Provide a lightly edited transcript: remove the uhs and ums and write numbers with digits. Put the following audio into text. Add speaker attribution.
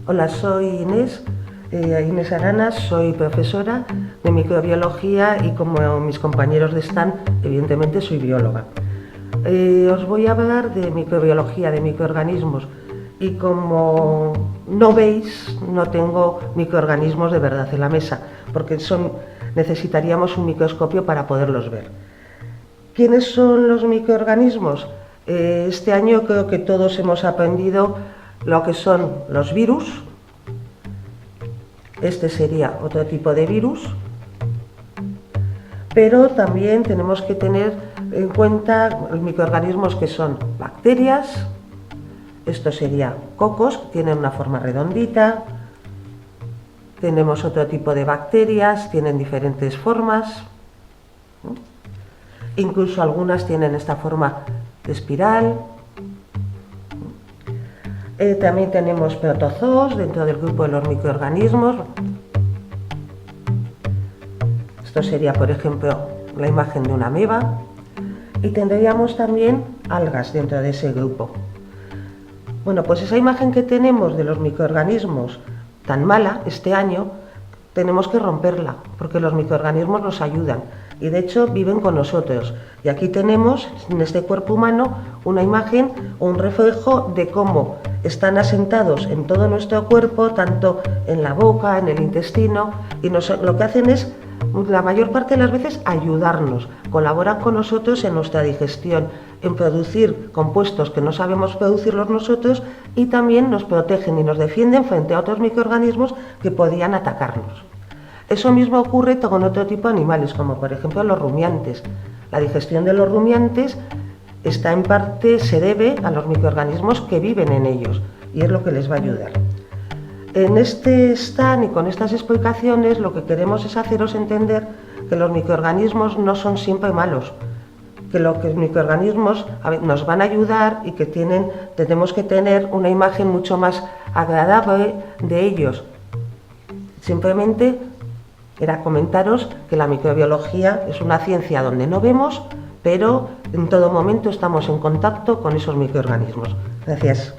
Speaker 1: Hola, soy Inés Aranas, soy profesora de microbiología y como mis compañeros de stand, evidentemente soy bióloga. Os voy a hablar de microbiología, de microorganismos, y como no veis, no tengo microorganismos de verdad en la mesa, porque necesitaríamos un microscopio para poderlos ver. ¿Quiénes son los microorganismos? Este año creo que todos hemos aprendido lo que son los virus. Este sería otro tipo de virus, pero también tenemos que tener en cuenta los microorganismos que son bacterias. Esto sería cocos, que tienen una forma redondita. Tenemos otro tipo de bacterias, tienen diferentes formas. Incluso algunas tienen esta forma de espiral. También tenemos protozoos dentro del grupo de los microorganismos. Esto sería, por ejemplo, la imagen de una ameba. Y tendríamos también algas dentro de ese grupo. Bueno, pues esa imagen que tenemos de los microorganismos tan mala este año, tenemos que romperla, porque los microorganismos nos ayudan y de hecho viven con nosotros. Y aquí tenemos en este cuerpo humano una imagen o un reflejo de cómo están asentados en todo nuestro cuerpo, tanto en la boca, en el intestino, y lo que hacen es, la mayor parte de las veces, ayudarnos, colaboran con nosotros en nuestra digestión, en producir compuestos que no sabemos producirlos nosotros, y también nos protegen y nos defienden frente a otros microorganismos que podrían atacarnos. Eso mismo ocurre con otro tipo de animales, como por ejemplo los rumiantes. La digestión de los rumiantes en parte se debe a los microorganismos que viven en ellos, y es lo que les va a ayudar. En este stand y con estas explicaciones lo que queremos es haceros entender que los microorganismos no son siempre malos, que los microorganismos nos van a ayudar y que tenemos que tener una imagen mucho más agradable de ellos. Simplemente era comentaros que la microbiología es una ciencia donde no vemos, pero en todo momento estamos en contacto con esos microorganismos. Gracias.